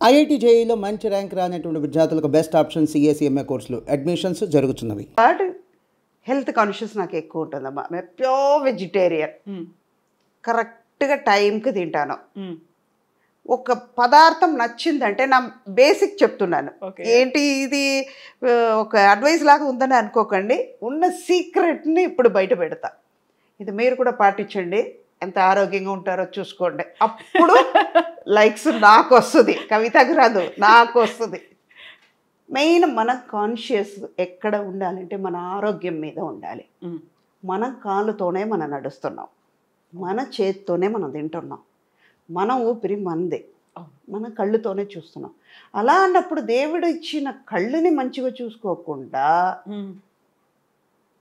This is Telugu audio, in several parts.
ఐఐటి జేఈలో మంచి ర్యాంక్ రానటువంటి విద్యార్థులకు బెస్ట్ ఆప్షన్ సిఎస్ఈఎంఏ కోర్సులు అడ్మిషన్స్ జరుగుతున్నవి. బట్ హెల్త్ కాన్షియస్ నాకు ఎక్కువ ఉంటుందమ్మా. మేము ప్యూర్ వెజిటేరియన్, కరెక్ట్గా టైంకి తింటాను. ఒక పదార్థం నచ్చిందంటే నా బేసిక్ చెప్తున్నాను, ఏంటి ఇది ఒక అడ్వైస్ లాగా ఉందని అనుకోకండి. ఉన్న సీక్రెట్ని ఇప్పుడు బయట పెడతా. ఇది మీరు కూడా పాటించండి, ఎంత ఆరోగ్యంగా ఉంటారో చూసుకోండి. అప్పుడు లైక్స్ నాకు వస్తుంది, కవితకు రాదు, నాకు వస్తుంది. మెయిన్ మన కాన్షియస్ ఎక్కడ ఉండాలంటే మన ఆరోగ్యం మీద ఉండాలి. మన కాళ్ళతోనే మనం నడుస్తున్నాం, మన చేతితోనే మనం తింటున్నాం, మన ఊపిరి మందే, మన కళ్ళుతోనే చూస్తున్నాం. అలా అన్నప్పుడు దేవుడు ఇచ్చిన కళ్ళుని మంచిగా చూసుకోకుండా,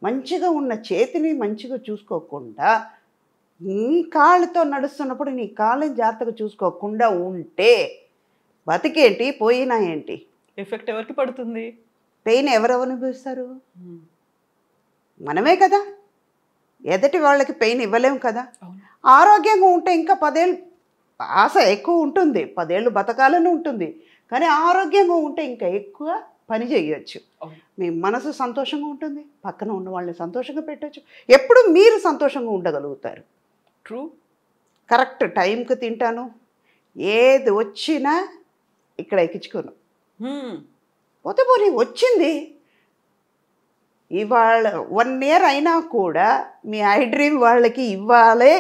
మంచిగా ఉన్న చేతిని మంచిగా చూసుకోకుండా, నీ కాళ్ళతో నడుస్తున్నప్పుడు నీ కాళ్ళని జాగ్రత్తగా చూసుకోకుండా ఉంటే బతికేంటి, పోయినా ఏంటి? ఎఫెక్ట్ ఎవరికి పడుతుంది? పెయిన్ ఎవరు అనుభవిస్తారు? మనమే కదా. ఎదటి వాళ్ళకి పెయిన్ ఇవ్వలేము కదా. ఆరోగ్యంగా ఉంటే ఇంకా 10 ఏళ్ళు ఆశ ఎక్కువ ఉంటుంది, 10 ఏళ్ళు బతకాలని ఉంటుంది. కానీ ఆరోగ్యంగా ఉంటే ఇంకా ఎక్కువ పని చేయొచ్చు. మీ మనసు సంతోషంగా ఉంటుంది, పక్కన ఉన్న వాళ్ళని సంతోషంగా పెట్టచ్చు, ఎప్పుడు మీరు సంతోషంగా ఉండగలుగుతారు. ట్రూ. కరెక్ట్ టైంకి తింటాను, ఏది వచ్చినా ఇక్కడ ఎక్కించుకోను. పోతే పోనీ వచ్చింది, ఇవాళ 1 ఇయర్ అయినా కూడా మీ ఐ డ్రీమ్ వాళ్ళకి ఇవ్వాలే,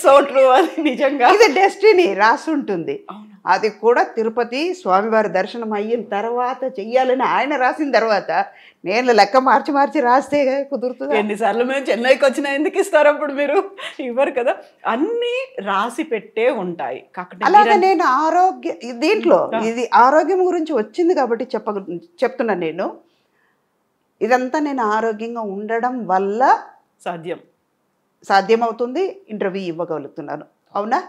సో ట్రూ. అది నిజంగా ఇది డెస్టినీ రాసి ఉంటుంది. అది కూడా తిరుపతి స్వామివారి దర్శనం అయిన తర్వాత చెయ్యాలని ఆయన రాసిన తర్వాత నేను లెక్క మార్చి మార్చి రాస్తే కుదురుతుంది. ఎన్నిసార్లు మేము చెన్నైకి వచ్చినా ఎందుకు ఇస్తారు అప్పుడు? మీరు ఇవ్వరు కదా. అన్నీ రాసి పెట్టే ఉంటాయి. అలాగే నేను దీంట్లో ఇది ఆరోగ్యం గురించి వచ్చింది కాబట్టి చెప్తున్నాను. నేను ఇదంతా నేను ఆరోగ్యంగా ఉండడం వల్ల సాధ్యమవుతుంది, ఇంటర్వ్యూ ఇవ్వగలుగుతున్నాను. అవునా?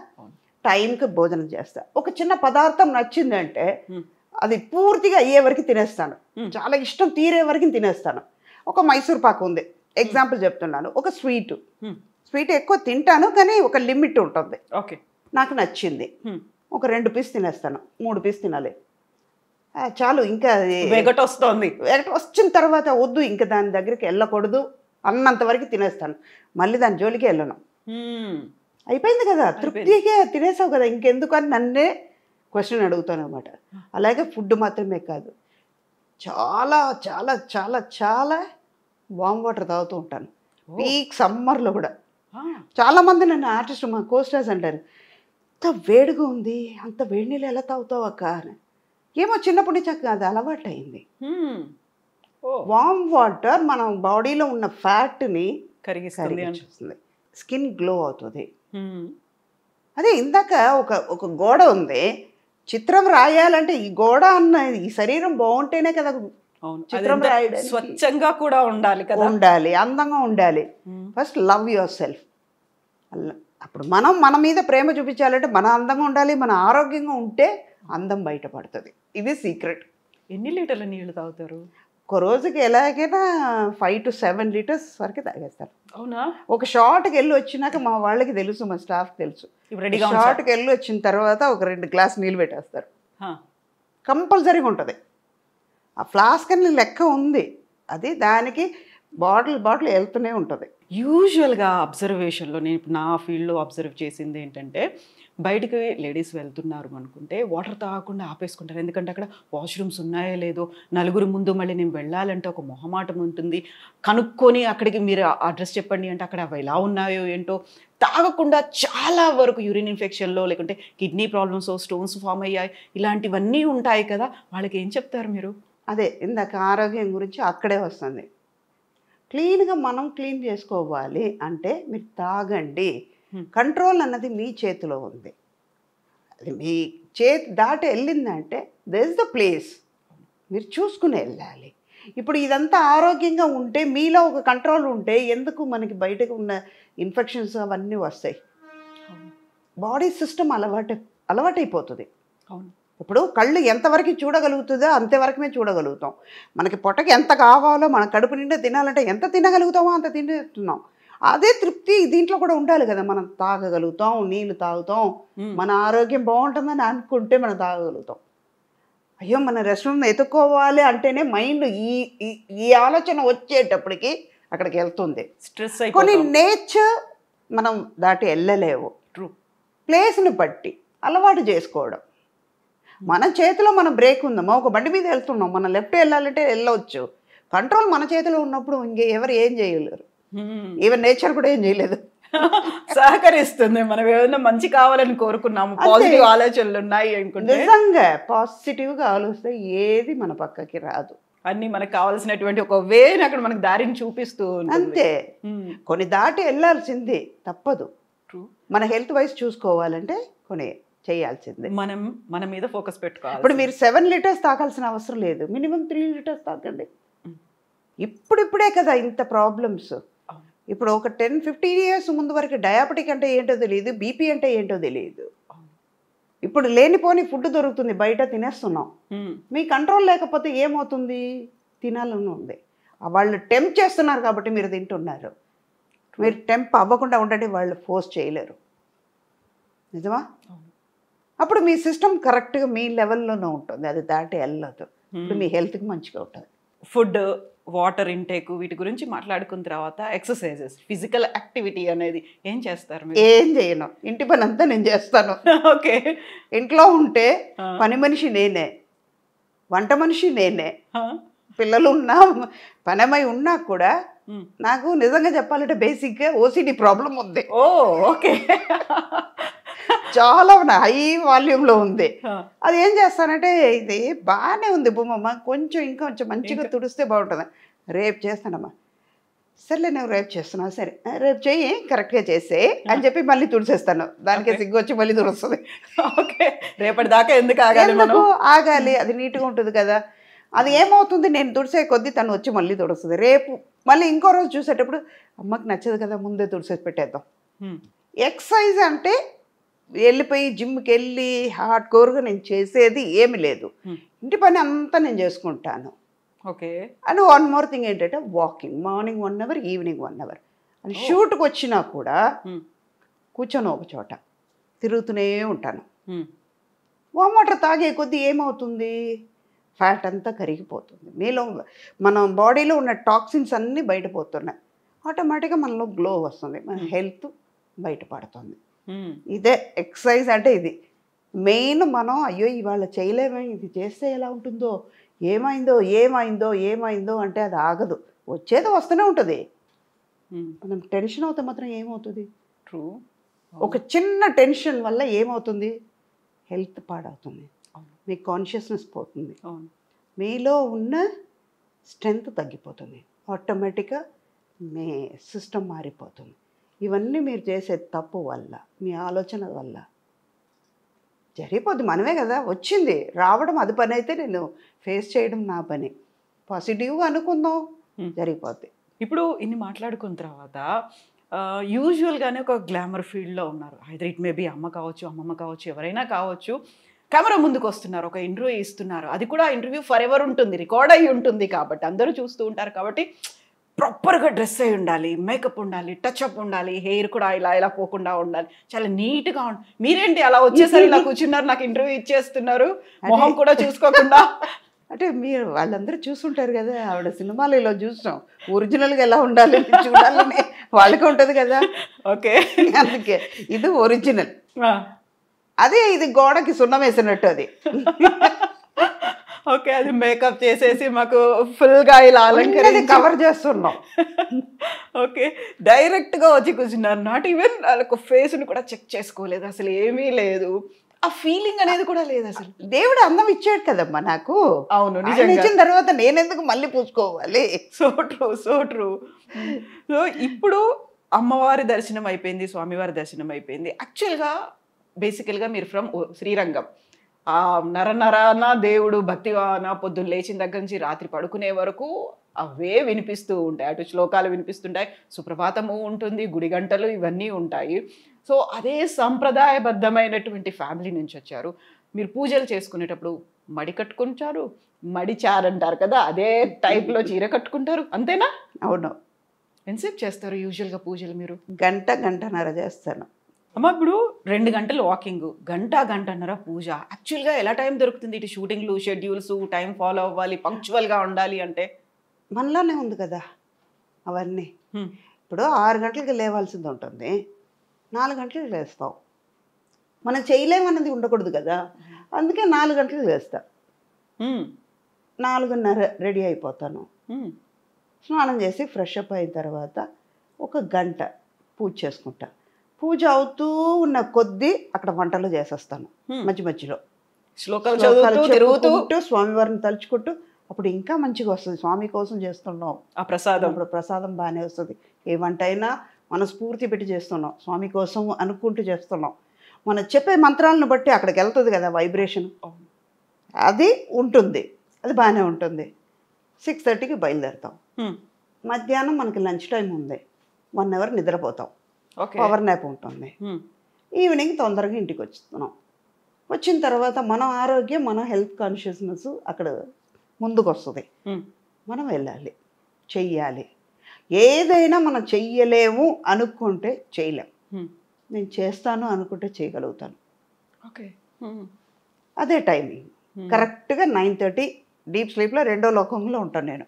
టైంకి భోజనం చేస్తా. ఒక చిన్న పదార్థం నచ్చిందంటే అది పూర్తిగా అయ్యే వరకు తినేస్తాను, చాలా ఇష్టం తీరే వరకు తినేస్తాను. ఒక మైసూర్ పాకు ఉంది, ఎగ్జాంపుల్ చెప్తున్నాను. ఒక స్వీట్ ఎక్కువ తింటాను, కానీ ఒక లిమిట్ ఉంటుంది. ఓకే, నాకు నచ్చింది, ఒక 2 పీస్ తినేస్తాను, 3 పీస్ తినాలి చాలు. ఇంకా వెగట్ వస్తుంది, వెగట్ వచ్చిన తర్వాత వద్దు, ఇంకా దాని దగ్గరికి వెళ్ళకూడదు అన్నంత వరకు తినేస్తాను. మళ్ళీ దాని జోలికి వెళ్ళను. అయిపోయింది కదా, తృప్తిగా తినేసావు కదా, ఇంకెందుకు అని నన్నే క్వశ్చన్ అడుగుతాను అనమాట. అలాగే ఫుడ్ మాత్రమే కాదు, చాలా చాలా చాలా చాలా వామ్ వాటర్ తాగుతూ ఉంటాను. పీక్ సమ్మర్లో కూడా చాలామంది నన్ను ఆర్టిస్ట్, మా కోస్టర్స్ అంటారు, అంత వేడిగా ఉంది, అంత వేడి నీళ్ళు ఎలా తాగుతావు అక్క అని. ఏమో చిన్నప్పటి నుంచి అది అలవాటు అయింది. వామ్ వాటర్ మన బాడీలో ఉన్న ఫ్యాట్ని కరిగిస్తుంది, స్కిన్ గ్లో అవుతుంది. అదే ఇందాక ఒక గోడ ఉంది, చిత్రం రాయాలంటే ఈ గోడ అన్న ఈ శరీరం బాగుంటేనే కదా చిత్రం రాయడం. స్వచ్ఛంగా కూడా ఉండాలి కదా, ఉండాలి, అందంగా ఉండాలి. First love your self. అప్పుడు మన మీద ప్రేమ చూపించాలంటే మన అందంగా ఉండాలి, మన ఆరోగ్యంగా ఉంటే అందం బయటపడుతుంది. ఇది సీక్రెట్. ఎన్ని లీటర్ల నీళ్ళు తాగుతారు? ఒక రోజుకి ఎలాగైనా 5 to 7 లీటర్స్ వరకు తాగేస్తారు. అవునా? ఒక షార్ట్కి వెళ్ళి వచ్చినాక మా వాళ్ళకి తెలుసు, మా స్టాఫ్కి తెలుసు, షార్ట్కి వెళ్ళి వచ్చిన తర్వాత ఒక 2 గ్లాస్ నీళ్ళు పెట్టేస్తారు, కంపల్సరీగా ఉంటుంది. ఆ ఫ్లాస్క్ అని లెక్క ఉంది, అది దానికి బాటిల్ వెళ్తూనే ఉంటుంది. యూజువల్గా అబ్జర్వేషన్లో నేను నా ఫీల్డ్లో అబ్జర్వ్ చేసింది ఏంటంటే, బయటకు లేడీస్ వెళ్తున్నారు అనుకుంటే వాటర్ తాగకుండా ఆపేసుకుంటారు. ఎందుకంటే అక్కడ వాష్రూమ్స్ ఉన్నాయో లేదో, నలుగురు ముందు మళ్ళీ నేను వెళ్ళాలంటే ఒక మొహమాటం ఉంటుంది. కనుక్కొని అక్కడికి మీరు అడ్రస్ చెప్పండి అంటే అక్కడ అవి ఎలా ఉన్నాయో ఏంటో, తాగకుండా చాలా వరకు యూరిన్ ఇన్ఫెక్షన్లో, లేకుంటే కిడ్నీ ప్రాబ్లమ్స్, స్టోన్స్ ఫామ్ అయ్యాయి, ఇలాంటివన్నీ ఉంటాయి కదా. వాళ్ళకి ఏం చెప్తారు మీరు? అదే ఇందాక ఆరోగ్యం గురించి అక్కడే వస్తుంది. క్లీన్గా మనం క్లీన్ చేసుకోవాలి అంటే మీరు తాగండి. కంట్రోల్ అన్నది మీ చేతిలో ఉంది. అది మీ చేతి దాటి వెళ్ళిందంటే దట్ ఈస్ ద ప్లేస్, మీరు చూసుకుని వెళ్ళాలి. ఇప్పుడు ఇదంతా ఆరోగ్యంగా ఉంటే, మీలో ఒక కంట్రోల్ ఉంటే ఎందుకు మనకి బయటకు ఉన్న ఇన్ఫెక్షన్స్ అవన్నీ వస్తాయి. బాడీ సిస్టమ్ అలవాటైపోతుంది. అవును. ఇప్పుడు కళ్ళు ఎంతవరకు చూడగలుగుతుందో అంతవరకుమే చూడగలుగుతాం. మనకి పొట్టకి ఎంత కావాలో, మన కడుపు నిండా తినాలంటే ఎంత తినగలుగుతామో అంత తింటున్నాం. అదే తృప్తి దీంట్లో కూడా ఉండాలి కదా. మనం తాగగలుగుతాం, నీళ్ళు తాగుతాం, మన ఆరోగ్యం బాగుంటుందని అనుకుంటే మనం తాగగలుగుతాం. అయ్యో మన రెస్టారెంట్ ఎత్తుక్కోవాలి అంటేనే మైండ్ ఈ ఆలోచన వచ్చేటప్పటికి అక్కడికి వెళ్తుంది. స్ట్రెస్ కొన్ని నేచర్ మనం దాటి వెళ్ళలేవు. ట్రూ. ప్లేస్ని బట్టి అలవాటు చేసుకోవడం. మన చేతిలో మన బ్రేక్ ఉందమ్మా, ఒక బండి మీద వెళ్తున్నాం, మనం లెఫ్ట్ వెళ్ళాలంటే వెళ్ళవచ్చు. కంట్రోల్ మన చేతిలో ఉన్నప్పుడు ఎవరు ఏం చేయలేరు. ఈవెన్ నేచర్ కూడా ఏం చేయలేదు, సహకరిస్తుంది. మనం ఏదైనా మంచి కావాలని కోరుకున్నాము, పాజిటివ్ ఆలోచనలు ఉన్నాయి అనుకుంటే, నిజంగా పాజిటివ్గా ఆలోచిస్తే ఏది మన పక్కకి రాదు. అన్ని మనకు కావాల్సినటువంటి ఒక వేని అక్కడ మనకు దారిని చూపిస్తూ అంతే. కొన్ని దాటి వెళ్ళాల్సిందే, తప్పదు. మన హెల్త్ వైజ్ చూసుకోవాలంటే కొన్ని చేయాల్సిందే. మనం మన మీద ఫోకస్ పెట్టుకోవాలి. ఇప్పుడు మీరు 7 లీటర్స్ తాగాల్సిన అవసరం లేదు, మినిమం 3 లీటర్స్ తాగండి. ఇప్పుడిప్పుడే కదా ఇంత ప్రాబ్లమ్స్. ఇప్పుడు ఒక 10-15 ఇయర్స్ ముందు వరకు డయాబెటిక్ అంటే ఏంటో తెలియదు, బీపీ అంటే ఏంటో తెలియదు. ఇప్పుడు లేనిపోని ఫుడ్ దొరుకుతుంది, బయట తినేస్తున్నాం. మీ కంట్రోల్ లేకపోతే ఏమవుతుంది? తినాలని ఉంది, వాళ్ళు టెంప్ చేస్తున్నారు కాబట్టి మీరు తింటున్నారు. మీరు టెంప్ అవ్వకుండా ఉండండి, వాళ్ళు ఫోర్స్ చేయలేరు. నిజమా? అప్పుడు మీ సిస్టమ్ కరెక్ట్గా మీ లెవెల్లోనే ఉంటుంది, అది దాటి వెళ్ళదు. ఇప్పుడు మీ హెల్త్కి మంచిగా ఉంటుంది. ఫుడ్, వాటర్ ఇంటేక్, వీటి గురించి మాట్లాడుకున్న తర్వాత ఎక్సర్సైజెస్, ఫిజికల్ యాక్టివిటీ అనేది ఏం చేస్తారు మీరు? ఏం చేయను, ఇంటి పని అంతా నేను చేస్తాను. ఓకే. ఇంట్లో ఉంటే పని మనిషి నేనే, వంట మనిషి నేనే, పిల్లలు ఉన్నా పనమై ఉన్నా కూడా నాకు నిజంగా చెప్పాలంటే బేసిక్గా ఓసిడి ప్రాబ్లం ఉంది. ఓ ఓకే. చాలా హై వాల్యూమ్లో ఉంది. అది ఏం చేస్తానంటే, ఇది బాగానే ఉంది బొమ్మమ్మ, కొంచెం ఇంకొంచెం మంచిగా తుడిస్తే బాగుంటుంది. రేపు చేస్తానమ్మా, సర్లే నువ్వు రేపు చేస్తున్నావు, సరే రేపు చెయ్యి, కరెక్ట్గా చేసే అని చెప్పి మళ్ళీ తుడిసేస్తాను. దానికే సిగ్గు వచ్చి మళ్ళీ తుడుస్తుంది. ఓకే. రేపటి దాకా ఎందుకు ఆగాలి? ఎందుకు ఆగాలి, అది నీట్గా ఉంటుంది కదా. అది ఏమవుతుంది, నేను తుడిసే కొద్దీ తను వచ్చి మళ్ళీ తుడుస్తుంది. రేపు మళ్ళీ ఇంకో రోజు చూసేటప్పుడు అమ్మకి నచ్చదు కదా, ముందే తుడిసేసి పెట్టేద్దాం. ఎక్సర్సైజ్ అంటే వెళ్ళిపోయి జిమ్కి వెళ్ళి హార్డ్ కోర్గా నేను చేసేది ఏమి లేదు, ఇంటి పని అంతా నేను చేసుకుంటాను. Okay. And one more thing ఏంటంటే walking, morning 1 hour, evening 1 hour. And షూట్కి వచ్చినా కూడా కూర్చొని ఒక చోట తిరుగుతూనే ఉంటాను. వామ్ వాటర్ తాగే కొద్దీ ఏమవుతుంది, ఫ్యాట్ అంతా కరిగిపోతుంది, మీలో మన బాడీలో ఉన్న టాక్సిన్స్ అన్నీ బయటపోతున్నాయి. ఆటోమేటిక్గా మనలో గ్లో వస్తుంది, మన హెల్త్ బయటపడుతుంది. ఇదే ఎక్సర్సైజ్ అంటే. ఇది మెయిన్. మనం అయ్యో ఇవాళ చేయలేమే, ఇది చేస్తే ఎలా ఉంటుందో, ఏమైందో ఏమైందో ఏమైందో అంటే అది ఆగదు, వచ్చేది వస్తూనే ఉంటుంది. మనం టెన్షన్ అవుతే మాత్రం ఏమవుతుంది? ట్రూ. ఒక చిన్న టెన్షన్ వల్ల ఏమవుతుంది, హెల్త్ పాడవుతుంది, మీ కాన్షియస్నెస్ పోతుంది, మీలో ఉన్న స్ట్రెంగ్త్ తగ్గిపోతుంది, ఆటోమేటిక్గా మీ సిస్టమ్ మారిపోతుంది. ఇవన్నీ మీరు చేసే తప్పు వల్ల, మీ ఆలోచన వల్ల జరిగిపోద్ది. మనమే కదా వచ్చింది, రావడం అది పని అయితే నేను ఫేస్ చేయడం నా పని. పాజిటివ్గా అనుకుందాం, జరిగిపోద్ది. ఇప్పుడు ఇన్ని మాట్లాడుకున్న తర్వాత యూజువల్గానే ఒక గ్లామర్ ఫీల్డ్లో ఉన్నారు. ఐదర్ ఇట్ మే బి అమ్మ కావచ్చు, అమ్మమ్మ కావచ్చు, ఎవరైనా కావచ్చు, కెమెరా ముందుకు వస్తున్నారు, ఒక ఇంటర్వ్యూ ఇస్తున్నారు. అది కూడా ఇంటర్వ్యూ ఫర్ ఎవర్ ఉంటుంది, రికార్డ్ అయ్యి ఉంటుంది కాబట్టి అందరూ చూస్తూ ఉంటారు. కాబట్టి ప్రాపర్గా డ్రెస్ అయి ఉండాలి, మేకప్ ఉండాలి, టచ్అప్ ఉండాలి, హెయిర్ కూడా ఇలా ఇలా పోకుండా ఉండాలి, చాలా నీట్గా ఉండాలి. మీరేంటి అలా వచ్చేసరి ఇలా కూర్చున్నారు, నాకు ఇంటర్వ్యూ ఇచ్చేస్తున్నారు, మొహం కూడా చూసుకోకుండా? అంటే మీరు వాళ్ళందరూ చూసుంటారు కదా, ఆవిడ సినిమాలు ఇలా చూస్తాం, ఒరిజినల్గా ఎలా ఉండాలి చూడాలని వాళ్ళకి ఉంటుంది కదా. ఓకే. అందుకే ఇది ఒరిజినల్, అదే ఇది గోడకి సున్నం వేసినట్టు అది. ఓకే. అది మేకప్ చేసేసి మాకు ఫుల్గా ఇలా అలంకరించి కవర్ చేస్తున్నాం. ఓకే. డైరెక్ట్గా వచ్చి కూర్చున్నారు, నాట్ ఈవెన్ వాళ్ళకు ఫేస్ని కూడా చెక్ చేసుకోలేదు, అసలు ఏమీ లేదు, ఆ ఫీలింగ్ అనేది కూడా లేదు అసలు. దేవుడు అందం ఇచ్చాడు కదమ్మా నాకు. అవును, నిజంగా ఇచ్చిన తర్వాత నేనెందుకు మళ్ళీ పూసుకోవాలి? So true, so true. So ఇప్పుడు అమ్మవారి దర్శనం అయిపోయింది, స్వామివారి దర్శనం అయిపోయింది. యాక్చువల్గా బేసికల్గా మీరు ఫ్రమ్ శ్రీరంగం, ఆ నరనరాన దేవుడు భక్తివాన పొద్దున్న లేచిన దగ్గర నుంచి రాత్రి పడుకునే వరకు అవే వినిపిస్తూ ఉంటాయి. అటు శ్లోకాలు వినిపిస్తుంటాయి, సుప్రభాతము ఉంటుంది, గుడి గంటలు ఇవన్నీ ఉంటాయి. సో అదే సంప్రదాయబద్ధమైనటువంటి ఫ్యామిలీ నుంచి వచ్చారు. మీరు పూజలు చేసుకునేటప్పుడు మడి కట్టుకుంటారు, మడి చారు అంటారు కదా, అదే టైప్లో చీర కట్టుకుంటారు, అంతేనా? అవును. ఎంతసేపు చేస్తారు యూజువల్గా పూజలు మీరు? గంటన్నర చేస్తాను. అమ్మ ఇప్పుడు 2 గంటలు వాకింగ్, గంటన్నర పూజ. యాక్చువల్గా ఎలా టైం దొరుకుతుంది? ఇటు షూటింగ్లు, షెడ్యూల్స్, టైం ఫాలో అవ్వాలి, పంక్చువల్గా ఉండాలి అంటే మనలోనే ఉంది కదా అవన్నీ. ఇప్పుడు 6 గంటలకి లేవాల్సింది ఉంటుంది, 4 గంటలకు లేస్తాం. మనం చేయలేమన్నది ఉండకూడదు కదా, అందుకే 4 గంటలకు లేస్తా. 4:30 రెడీ అయిపోతాను. స్నానం చేసి ఫ్రెష్ అప్ అయిన తర్వాత ఒక గంట పూజ చేసుకుంటా. పూజ అవుతూ ఉన్న కొద్దీ అక్కడ వంటలు చేసేస్తాను. మధ్యలో శ్లోకాలు చదువుతూ స్వామివారిని తలుచుకుంటూ, అప్పుడు ఇంకా మంచిగా వస్తుంది. స్వామి కోసం చేస్తున్నాం ఆ ప్రసాదం, అప్పుడు ప్రసాదం బాగానే వస్తుంది. ఏ వంట అయినా మనస్ఫూర్తి పెట్టి చేస్తున్నాం, స్వామి కోసం అనుకుంటూ చేస్తున్నాం. మనం చెప్పే మంత్రాలను బట్టి అక్కడికి వెళ్తుంది కదా వైబ్రేషన్, అది ఉంటుంది, అది బాగానే ఉంటుంది. 6:30కి బయలుదేరుతాం. మధ్యాహ్నం మనకి లంచ్ టైం ఉంది, 1 అవర్ నిద్రపోతాం, పవర్ నాప్ ఉంటుంది. ఈవినింగ్ తొందరగా ఇంటికి వచ్చుతున్నాం. వచ్చిన తర్వాత మన ఆరోగ్యం, మన హెల్త్ కాన్షియస్నెస్ అక్కడ ముందుకు వస్తుంది. మనం వెళ్ళాలి, చెయ్యాలి. ఏదైనా మనం చెయ్యలేము అనుకుంటే చేయలేం. నేను చేస్తాను అనుకుంటే చేయగలుగుతాను. అదే టైమింగ్ కరెక్ట్గా 9:30 డీప్ స్లీప్లో రెండో లోకంలో ఉంటాను నేను.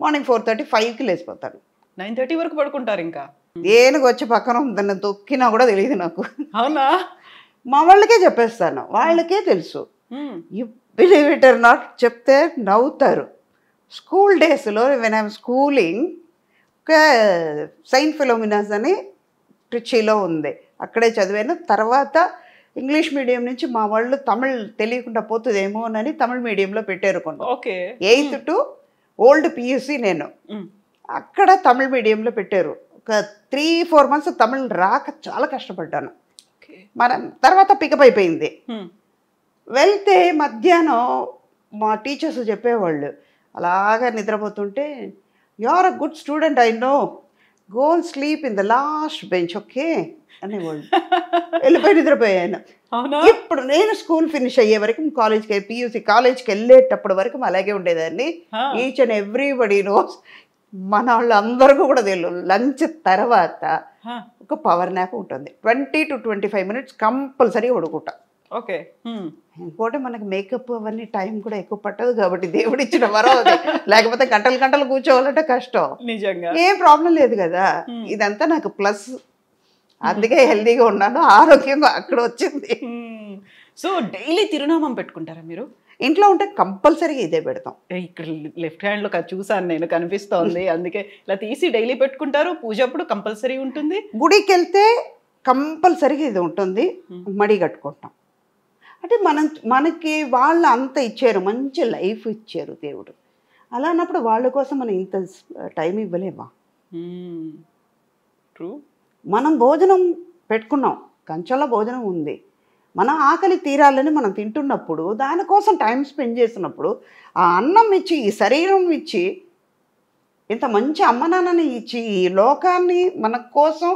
మార్నింగ్ 4:30, 5కి లేచిపోతాను. 9:30 వరకు పడుకుంటారు ఇంకా? ఏనుగు వచ్చి పక్కన ఉందని తొక్కినా కూడా తెలియదు నాకు. అవునా? మా వాళ్ళకే చెప్పేస్తాను, వాళ్ళకే తెలుసు. You believe it or not, చెప్తే నవ్వుతారు. స్కూల్ డేస్లో వెన్ ఐఎమ్ స్కూలింగ్, ఒక సెయింట్ ఫిలోమినాస్ అని ట్రిచీలో ఉంది, అక్కడే చదివాను. తర్వాత ఇంగ్లీష్ మీడియం నుంచి మా వాళ్ళు తమిళ్ తెలియకుండా పోతుందేమో అని తమిళ్ మీడియంలో పెట్టారు కొన్ని. 8th to ఓల్డ్ పియూసీ నేను అక్కడ తమిళ్ మీడియంలో పెట్టారు. ఒక 3-4 months తమిళ్ రాక చాలా కష్టపడ్డాను. మనం తర్వాత పికప్ అయిపోయింది. వెళ్తే మధ్యాహ్నం మా టీచర్స్ చెప్పేవాళ్ళు, అలాగా నిద్రపోతుంటే, you are a good student, I know, go and sleep in the last bench, okay అనేవాళ్ళు. వెళ్ళిపోయి నిద్రపోయాను. ఇప్పుడు నేను స్కూల్ ఫినిష్ అయ్యే వరకు, కాలేజ్కి పియూసీ కాలేజ్కి వెళ్ళేటప్పుడు వరకు అలాగే ఉండేదాన్ని. ఈచ్ అండ్ ఎవ్రీబడి నోస్, మన వాళ్ళు అందరికీ కూడా తెలియదు. లంచ్ తర్వాత ఒక పవర్ నాప్ ఉంటుంది, 20 to 25 minutes కంపల్సరీ పడుకుంటా. ఇంకోటి మనకి మేకప్ అవన్నీ టైం కూడా ఎక్కువ పట్టదు కాబట్టి దేవుడు ఇచ్చిన వరం అది. లేకపోతే గంటలు కూర్చోవాలంటే కష్టం. నిజంగా ఏం ప్రాబ్లం లేదు కదా. ఇదంతా నాకు ప్లస్, అందుకే హెల్దీగా ఉన్నాను, ఆరోగ్యంగా అక్కడ వచ్చింది. సో డైలీ తిరునామం పెట్టుకుంటారా మీరు? ఇంట్లో ఉంటే కంపల్సరీగా ఇదే పెడతాం. ఇక్కడ లెఫ్ట్ హ్యాండ్లో చూసాను నేను, కనిపిస్తోంది, అందుకే ఇలా తీసి డైలీ పెట్టుకుంటారు. పూజ అప్పుడు కంపల్సరీ ఉంటుంది. గుడికి వెళ్తే కంపల్సరీగా ఇది ఉంటుంది, మడి కట్టుకుంటాం. అంటే మనకి వాళ్ళు అంత ఇచ్చారు, మంచి లైఫ్ ఇచ్చారు దేవుడు. అలా అన్నప్పుడు వాళ్ళ కోసం మనం ఇంత టైం ఇవ్వలేమా? ట్రూ. మనం భోజనం పెట్టుకున్నాం, కంచంలో భోజనం ఉంది, మన ఆకలి తీరాలని మనం తింటున్నప్పుడు, దానికోసం టైం స్పెండ్ చేసినప్పుడు, ఆ అన్నం ఇచ్చి, ఈ శరీరం ఇచ్చి, ఇంత మంచి అమ్మ నాన్నని ఇచ్చి, ఈ లోకాన్ని మన కోసం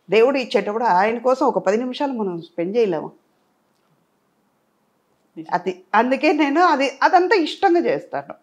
దేవుడు ఇచ్చేటప్పుడు ఆయన కోసం ఒక 10 నిమిషాలు మనం స్పెండ్ చేయలేము. అది అందుకే నేను అదంతా ఇష్టంగా చేస్తాను.